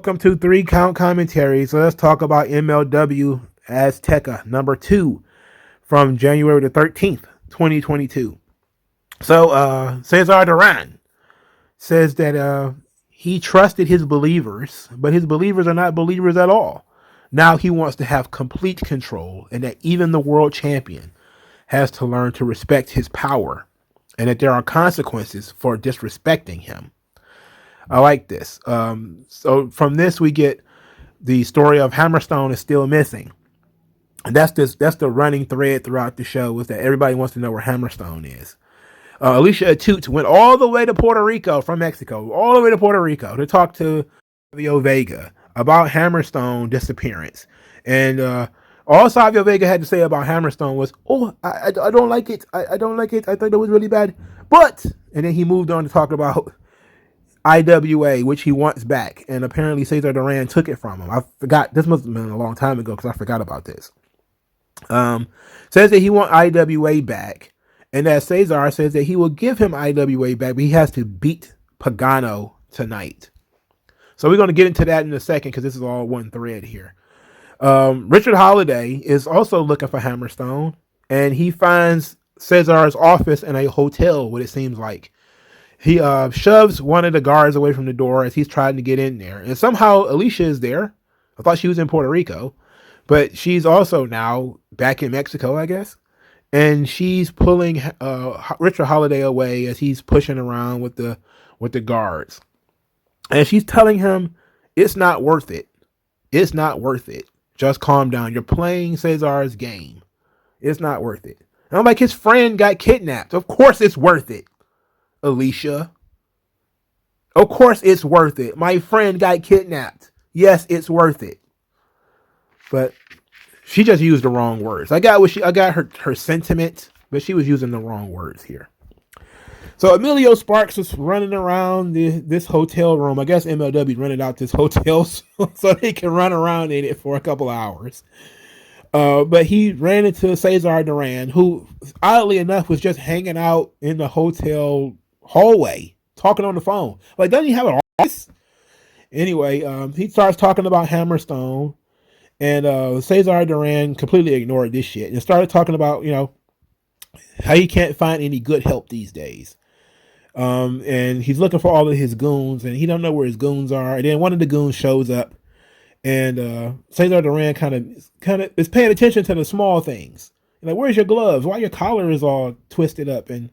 Welcome to 3 Count Commentaries. So let's talk about MLW Azteca number 2 from January the 13th, 2022. So Cesar Duran says that he trusted his believers, but his believers are not believers at all. Now he wants to have complete control, and that even the world champion has to learn to respect his power, and that there are consequences for disrespecting him. I like this. So from this, we get the story of Hammerstone is still missing. And that's the running thread throughout the show, is that everybody wants to know where Hammerstone is. Alicia Atut went all the way to Puerto Rico from Mexico, all the way to Puerto Rico to talk to Savio Vega about Hammerstone disappearance. And all Savio Vega had to say about Hammerstone was, I don't like it. I don't like it. I thought it was really bad. But, and then he moved on to talk about IWA, which he wants back, and apparently Cesar Duran took it from him. I forgot. This must have been a long time ago because I forgot about this. Says that he wants IWA back, and that Cesar says that he will give him IWA back, but he has to beat Pagano tonight. So we're going to get into that in a second because this is all one thread here. Richard Holliday is also looking for Hammerstone, and he finds Cesar's office in a hotel, what it seems like. He shoves one of the guards away from the door as he's trying to get in there. And somehow Alicia is there. I thought she was in Puerto Rico. But she's also now back in Mexico, I guess. And she's pulling Richard Holliday away as he's pushing around with the guards. And she's telling him, it's not worth it. It's not worth it. Just calm down. You're playing Cesar's game. It's not worth it. And I'm like, his friend got kidnapped. Of course it's worth it. Alicia. Of course it's worth it. My friend got kidnapped. Yes, it's worth it. But she just used the wrong words. I got her sentiment, but she was using the wrong words here. So Emilio Sparks was running around this hotel room. I guess MLW rented out this hotel so they can run around in it for a couple of hours. But he ran into Cesar Duran, who oddly enough was just hanging out in the hotel hallway, talking on the phone. Like, doesn't he have an office? Anyway, he starts talking about Hammerstone, and Cesar Duran completely ignored this shit and started talking about, how he can't find any good help these days. And he's looking for all of his goons, and he don't know where his goons are. And then one of the goons shows up, and Cesar Duran kind of is paying attention to the small things. Like, where's your gloves? Why your collar is all twisted up? And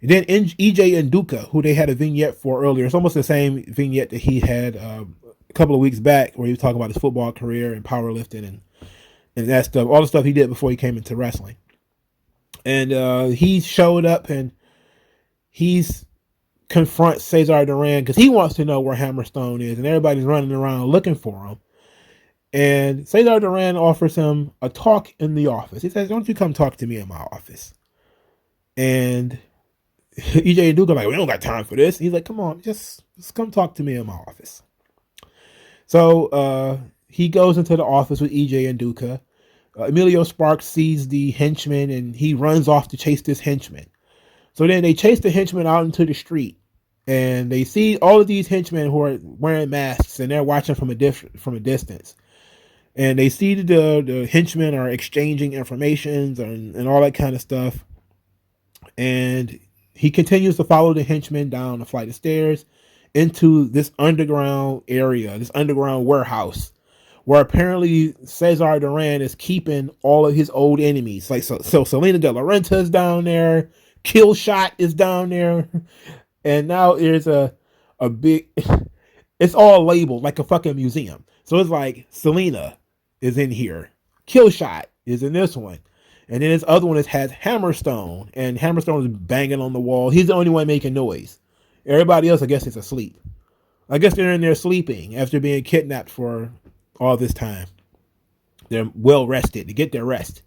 then EJ Nduka, who they had a vignette for earlier, it's almost the same vignette that he had a couple of weeks back, where he was talking about his football career and powerlifting and that stuff, all the stuff he did before he came into wrestling. And he showed up, and he's confronts Cesar Duran because he wants to know where Hammerstone is, and everybody's running around looking for him. And Cesar Duran offers him a talk in the office. He says, "Don't you come talk to me in my office?" And EJ and Duke are like, "We don't got time for this." He's like, "Come on, just come talk to me in my office." So he goes into the office with EJ and Duca. Emilio Sparks sees the henchman, and he runs off to chase this henchman. So then they chase the henchman out into the street, and they see all of these henchmen who are wearing masks, and they're watching from a distance. And they see the henchmen are exchanging information and all that kind of stuff. And he continues to follow the henchmen down a flight of stairs into this underground area, this underground warehouse, where apparently Cesar Duran is keeping all of his old enemies. Like, so Selena De La Renta is down there, Killshot is down there, and now there's a big, it's all labeled like a fucking museum. So it's like Selena is in here, Killshot is in this one, and then this other one has Hammerstone, and Hammerstone is banging on the wall. He's the only one making noise. Everybody else, I guess, is asleep. I guess they're in there sleeping after being kidnapped for all this time. They're well rested to get their rest.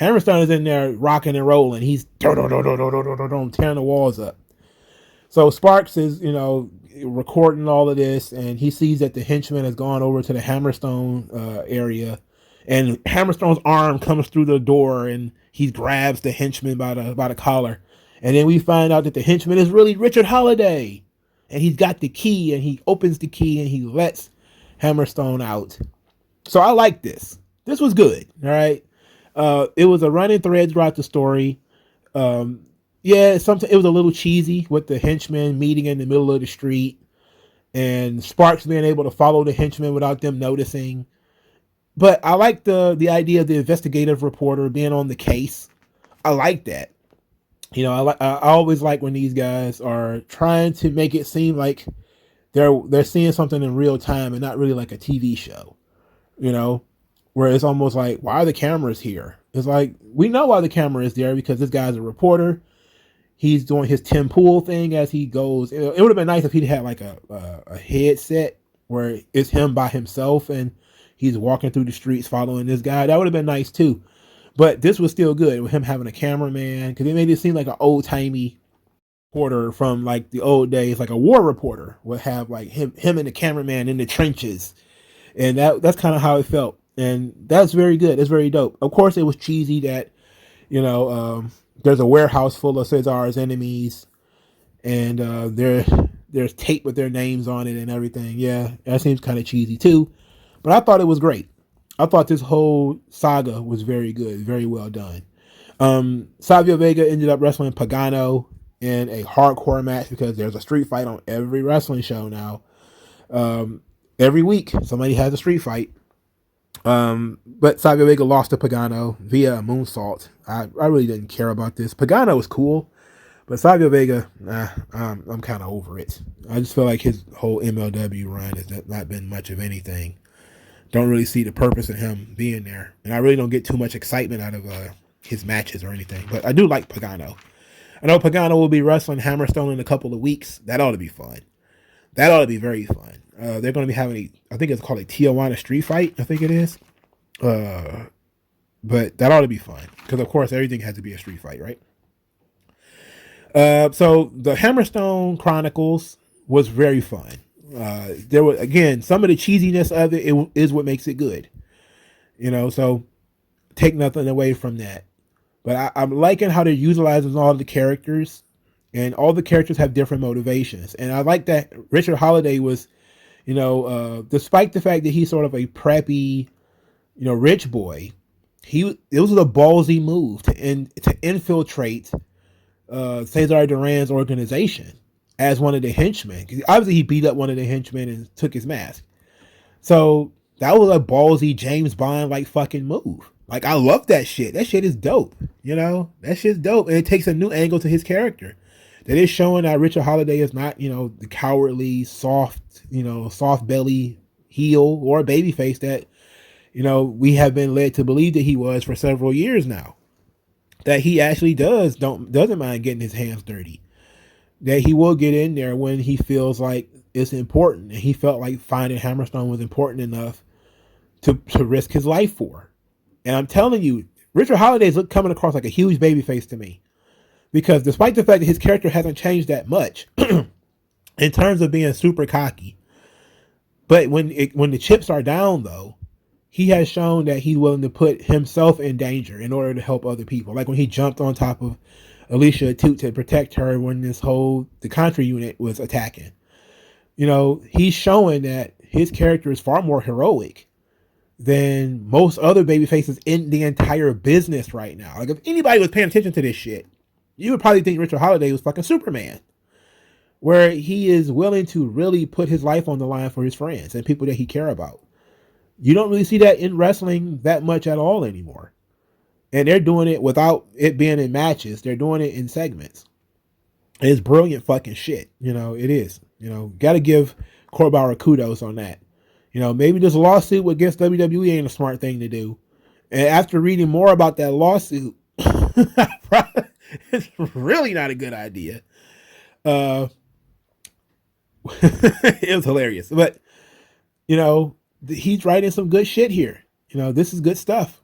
Hammerstone is in there rocking and rolling. He's tearing the walls up. So Sparks is, recording all of this, and he sees that the henchman has gone over to the Hammerstone area, and Hammerstone's arm comes through the door, and he grabs the henchman by the collar. And then we find out that the henchman is really Richard Holliday, and he's got the key, and he opens the key, and he lets Hammerstone out. So I like this. This was good. All right. It was a running thread throughout the story. Yeah, sometimes it was a little cheesy with the henchmen meeting in the middle of the street and Sparks being able to follow the henchmen without them noticing. But I like the idea of the investigative reporter being on the case. I like that. You know, I always like when these guys are trying to make it seem like they're seeing something in real time and not really like a TV show. You know, where it's almost like, why are the cameras here? It's like, we know why the camera is there because this guy's a reporter. He's doing his Tim Pool thing as he goes. It would have been nice if he'd had like a headset where it's him by himself and he's walking through the streets following this guy. That would have been nice too. But this was still good with him having a cameraman because it made it seem like an old timey reporter from like the old days, like a war reporter would have like him and the cameraman in the trenches. And that's kind of how it felt. And that's very good. It's very dope. Of course, it was cheesy that, you know, there's a warehouse full of Cesar's enemies and there's tape with their names on it and everything. Yeah, that seems kind of cheesy too. But I thought it was great. I thought this whole saga was very good, very well done. Savio Vega ended up wrestling Pagano in a hardcore match because there's a street fight on every wrestling show now. Every week, somebody has a street fight. But Savio Vega lost to Pagano via a moonsault. I really didn't care about this. Pagano was cool, but Savio Vega, I'm kind of over it. I just feel like his whole MLW run has not been much of anything. Don't really see the purpose of him being there, and I really don't get too much excitement out of his matches or anything. But I do like Pagano. I know Pagano will be wrestling Hammerstone in a couple of weeks. That ought to be fun. That ought to be very fun. They're going to be having I think it's called a Tijuana Street Fight. I think it is. But that ought to be fun because, of course, everything has to be a street fight, right? So the Hammerstone Chronicles was very fun. There was, again, some of the cheesiness of it is what makes it good. You know, so take nothing away from that. But I'm liking how they're utilizing all the characters, and all the characters have different motivations. And I like that Richard Holliday was, you know, despite the fact that he's sort of a preppy, you know, rich boy, it was a ballsy move to infiltrate Cesar Duran's organization as one of the henchmen. Because obviously he beat up one of the henchmen and took his mask. So that was a ballsy James Bond like fucking move. Like, I love that shit. That shit is dope. You know, that shit's dope. And it takes a new angle to his character. That is showing that Richard Holliday is not, you know, the cowardly, soft belly heel or babyface that, you know, we have been led to believe that he was for several years now. That he actually doesn't mind getting his hands dirty. That he will get in there when he feels like it's important. And he felt like finding Hammerstone was important enough to risk his life for. And I'm telling you, Richard Holliday is coming across like a huge babyface to me. Because despite the fact that his character hasn't changed that much in terms of being super cocky, but when the chips are down, though, he has shown that he's willing to put himself in danger in order to help other people. Like when he jumped on top of Alicia Toot to protect her when the Contra unit was attacking. You know, he's showing that his character is far more heroic than most other baby faces in the entire business right now. Like, if anybody was paying attention to this shit, you would probably think Richard Holliday was fucking Superman, where he is willing to really put his life on the line for his friends and people that he care about. You don't really see that in wrestling that much at all anymore. And they're doing it without it being in matches. They're doing it in segments. And it's brilliant fucking shit. You know, it is. You know, got to give Corbauer kudos on that. You know, maybe this lawsuit against WWE ain't a smart thing to do. And after reading more about that lawsuit, it's really not a good idea. It was hilarious. But, you know, he's writing some good shit here. You know, this is good stuff.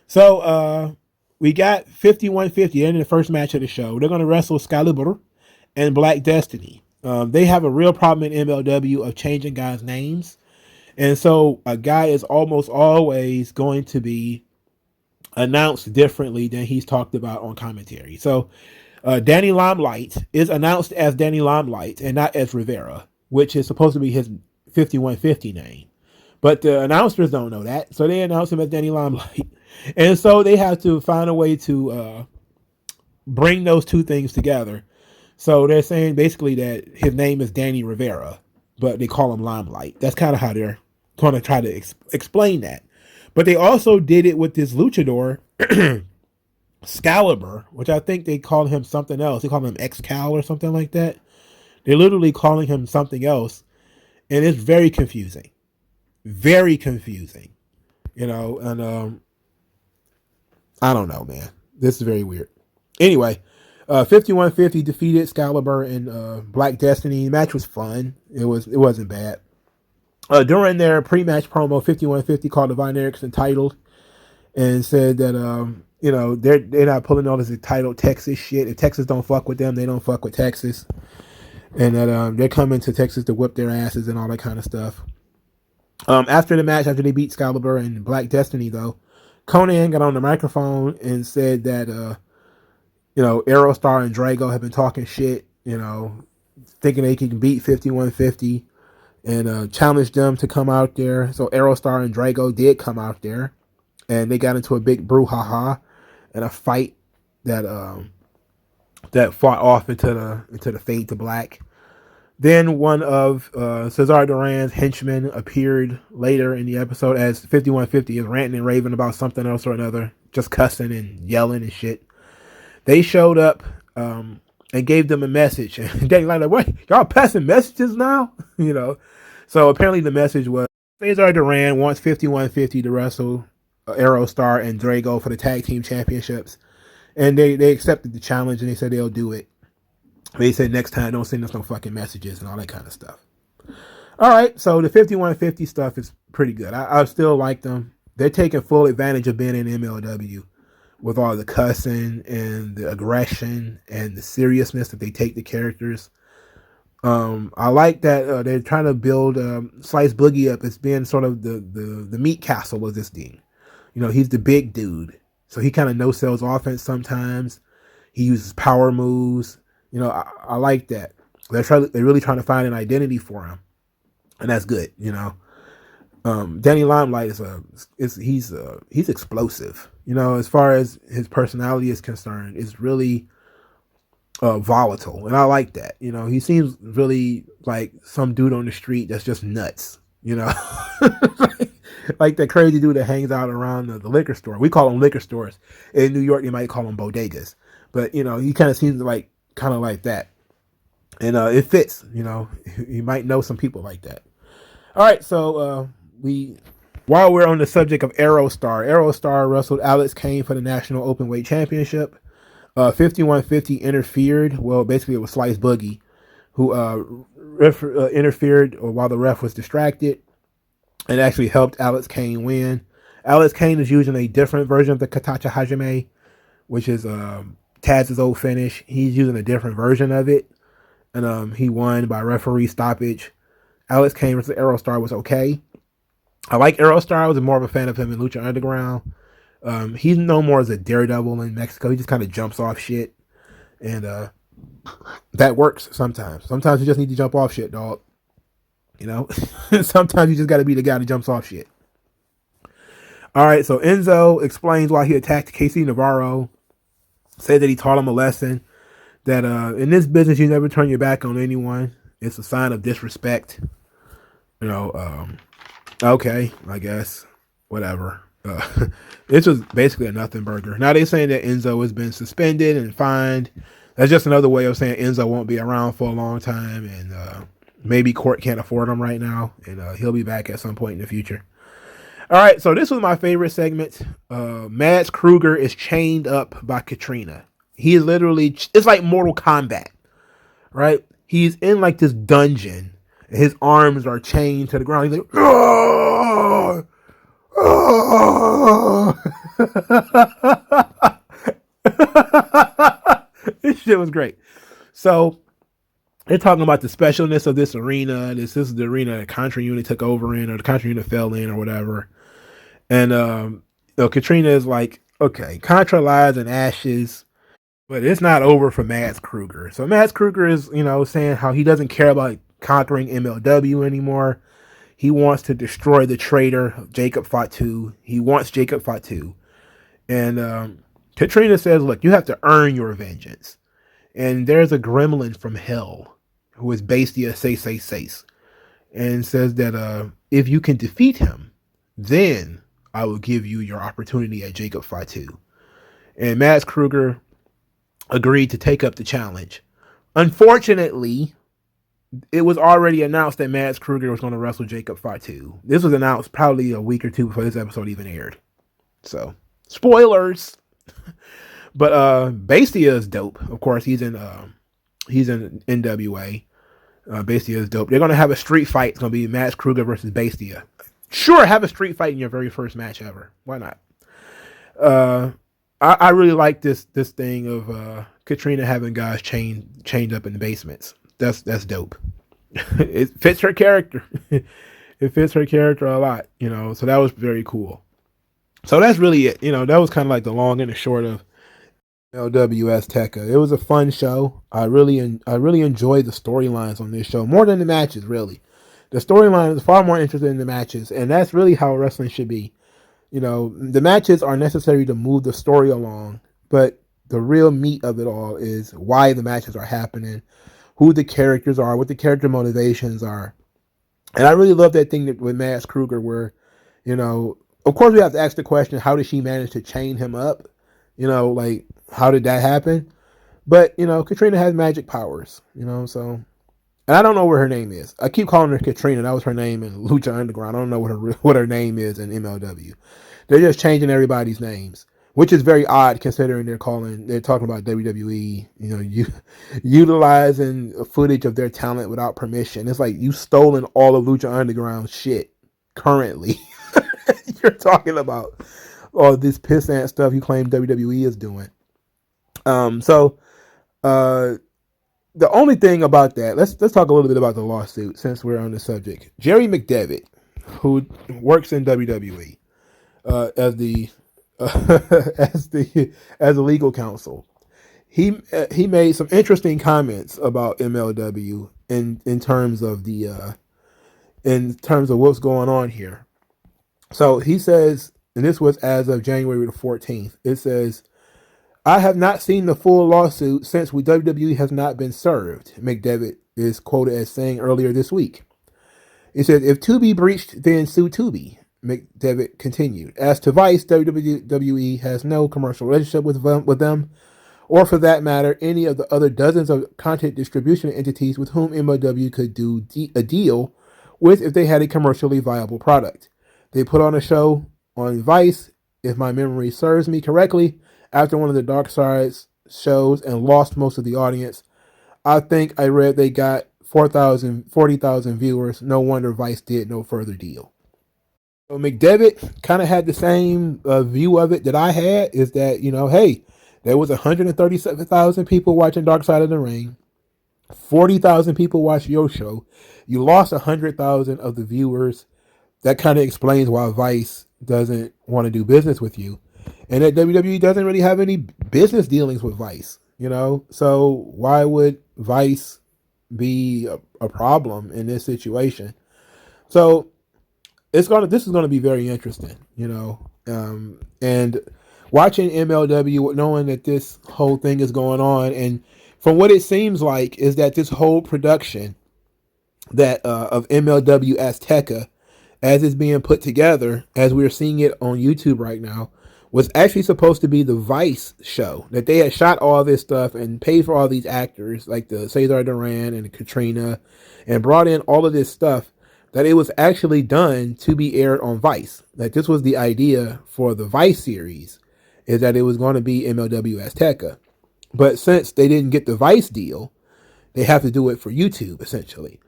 So, we got 5150 in the first match of the show. They're going to wrestle Excalibur and Black Destiny. They have a real problem in MLW of changing guys' names. And so a guy is almost always going to be announced differently than he's talked about on commentary. So Danny Limelight is announced as Danny Limelight and not as Rivera, which is supposed to be his 5150 name. But the announcers don't know that, so they announce him as Danny Limelight. And so they have to find a way to bring those two things together. So they're saying basically that his name is Danny Rivera, but they call him Limelight. That's kind of how they're going to try to explain that. But they also did it with this luchador, Excalibur, which I think they called him something else. They called him Excal or something like that. They're literally calling him something else. And it's very confusing. Very confusing. You know, and I don't know, man. This is very weird. Anyway, 5150 defeated Excalibur and Black Destiny. The match was fun. It wasn't bad. During their pre-match promo, 5150 called Divine Eric's entitled and said that you know, they're not pulling all this entitled Texas shit. If Texas don't fuck with them, they don't fuck with Texas. And that they're coming to Texas to whip their asses and all that kind of stuff. After the match, after they beat Excalibur and Black Destiny, though, Conan got on the microphone and said that you know, Aerostar and Drago have been talking shit, you know, thinking they can beat 5150, and challenged them to come out there. So Aerostar and Drago did come out there, and they got into a big brouhaha and a fight that that fought off into the fade to black. Then one of Cesar Duran's henchmen appeared later in the episode as 5150 is ranting and raving about something else or another, just cussing and yelling and shit. They showed up and gave them a message. And Danny like, what? Y'all passing messages now? You know. So apparently the message was Cesar Duran wants 5150 to wrestle Aerostar and Drago for the tag team championships. And they accepted the challenge and they said they'll do it. They said next time don't send us no fucking messages and all that kind of stuff. All right, so the 5150 stuff is pretty good. I still like them. They're taking full advantage of being in MLW with all the cussing and the aggression and the seriousness that they take the characters. I like that they're trying to build Slice Boogie up as being sort of the meat castle of this thing. You know, he's the big dude. So he kind of no-sells offense sometimes. He uses power moves. You know, I like that. They're really trying to find an identity for him. And that's good, you know. Danny Limelight he's explosive. You know, as far as his personality is concerned, it's really volatile. And I like that. You know, he seems really like some dude on the street that's just nuts, you know. Like that crazy dude that hangs out around the liquor store. We call them liquor stores. In New York, they might call them bodegas. But, you know, he kind of seems like that. And it fits, you know. You might know some people like that. All right, so while we're on the subject of Aerostar wrestled Alex Kane for the National Openweight Championship. 5150 interfered. Well, basically it was Slice Boogie who interfered while the ref was distracted and actually helped Alex Kane win. Alex Kane is using a different version of the Katacha Hajime, which is Taz's old finish. He's using a different version of it. And he won by referee stoppage. Alex Kane versus Aerostar was okay. I like Aerostar. I was more of a fan of him in Lucha Underground. He's known more as a daredevil in Mexico. He just kind of jumps off shit. And that works sometimes. Sometimes you just need to jump off shit, dog. You know? Sometimes you just got to be the guy that jumps off shit. All right, so Enzo explains why he attacked Casey Navarro. Said that he taught him a lesson. That in this business, you never turn your back on anyone. It's a sign of disrespect. You know, okay, I guess. Whatever. This was basically a nothing burger. Now they're saying that Enzo has been suspended and fined. That's just another way of saying Enzo won't be around for a long time, and maybe court can't afford him right now, and he'll be back at some point in the future. All right, so this was my favorite segment. Mads Kruger is chained up by Katrina. He is literally, it's like Mortal Kombat, right? He's in like this dungeon, and his arms are chained to the ground. He's like, oh! Oh! This shit was great. So they're talking about the specialness of this arena. This is the arena the Contra unit took over in, or the Contra unit fell in, or whatever. And Katrina is like, okay, Contra lies in ashes, but it's not over for Mads Kruger. So Mads Kruger is, you know, saying how he doesn't care about conquering MLW anymore. He wants to destroy the traitor, Jacob Fatu. He wants Jacob Fatu. And Katrina says, look, you have to earn your vengeance. And there's a gremlin from hell who is Bastia Sace, and says that if you can defeat him, then I will give you your opportunity at Jacob Fatu. And Mads Kruger agreed to take up the challenge. Unfortunately, it was already announced that Mads Kruger was going to wrestle Jacob Fatu. This was announced probably a week or two before this episode even aired. So, spoilers. But Bastia is dope. Of course, he's in NWA. Bastia is dope. They're going to have a street fight. It's going to be Mads Kruger versus Bastia. Sure, have a street fight in your very first match ever. Why not? I really like this thing of Katrina having guys chained up in the basements. That's dope. It fits her character. It fits her character a lot, so that was very cool. So that's really it. That was kind of like the long and the short of MLW Azteca. It was a fun show. I really enjoyed the storylines on this show more than the matches. Really, the storyline is far more interesting than the matches, and that's really how wrestling should be. The matches are necessary to move the story along, but the real meat of it all is why the matches are happening, who the characters are, what the character motivations are. And I really love that thing with Mads Kruger where, of course we have to ask the question, how did she manage to chain him up? Like, how did that happen? But, Katrina has magic powers, so. And I don't know what her name is. I keep calling her Katrina. That was her name in Lucha Underground. I don't know what her name is in MLW. They're just changing everybody's names, which is very odd considering they're talking about WWE, utilizing footage of their talent without permission. It's like you've stolen all of Lucha Underground shit currently. You're talking about all this pissant stuff you claim WWE is doing. The only thing about that, let's talk a little bit about the lawsuit since we're on the subject. Jerry McDevitt, who works in WWE as the legal counsel, he made some interesting comments about MLW in terms of what's going on here. So he says, and this was as of January the 14th. It says, I have not seen the full lawsuit since WWE has not been served, McDevitt is quoted as saying earlier this week. It says, if Tubi breached, then sue Tubi, McDevitt continued. As to Vice, WWE has no commercial relationship with them, or for that matter, any of the other dozens of content distribution entities with whom MLW could do a deal with if they had a commercially viable product. They put on a show on Vice, if my memory serves me correctly, after one of the Dark Sides shows and lost most of the audience. I think I read they got 40,000 viewers. No wonder Vice did no further deal. So McDevitt kind of had the same view of it that I had, is that, hey, there was 137,000 people watching Dark Side of the Ring. 40,000 people watched your show. You lost 100,000 of the viewers. That kind of explains why Vice doesn't want to do business with you. And that WWE doesn't really have any business dealings with Vice, So why would Vice be a problem in this situation? So this is going to be very interesting, and watching MLW, knowing that this whole thing is going on, and from what it seems like is that this whole production that of MLW Azteca, as it's being put together, as we're seeing it on YouTube right now, was actually supposed to be the Vice show, that they had shot all this stuff and paid for all these actors like the Cesar Duran and Katrina and brought in all of this stuff, that it was actually done to be aired on Vice. That this was the idea for the Vice series, is that it was going to be MLW Azteca. But since they didn't get the Vice deal, they have to do it for YouTube essentially.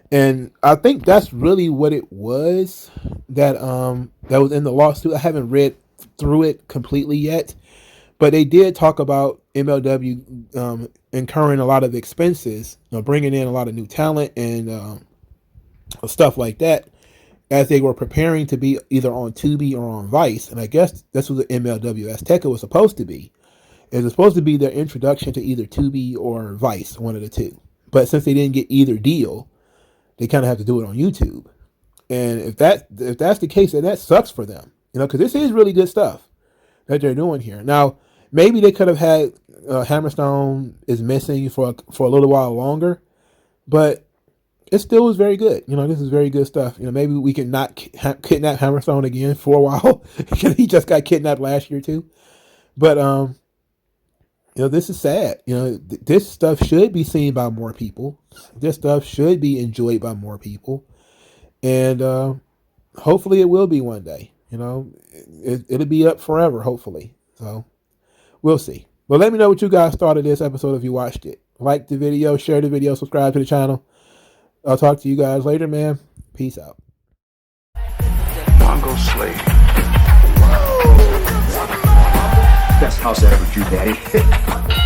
And I think that's really what it was that was in the lawsuit. I haven't read through it completely yet, but they did talk about MLW incurring a lot of expenses, bringing in a lot of new talent and stuff like that, as they were preparing to be either on Tubi or on Vice. And I guess that's what the MLW Azteca was supposed to be. It was supposed to be their introduction to either Tubi or Vice, one of the two. But since they didn't get either deal, they kind of have to do it on YouTube. And if that's the case, then that sucks for them, because this is really good stuff that they're doing here. Now, maybe they could have had Hammerstone is missing for a little while longer, but it still was very good. This is very good stuff. Maybe we can not kidnap Hammerstone again for a while because he just got kidnapped last year too. But this is sad. This stuff should be seen by more people. This stuff should be enjoyed by more people. And hopefully it will be one day. It'll be up forever, hopefully. So we'll see. But let me know what you guys thought of this episode if you watched it. Like the video, share the video, subscribe to the channel. I'll talk to you guys later, man. Peace out. MongoSlade. Best house I ever drew, Daddy.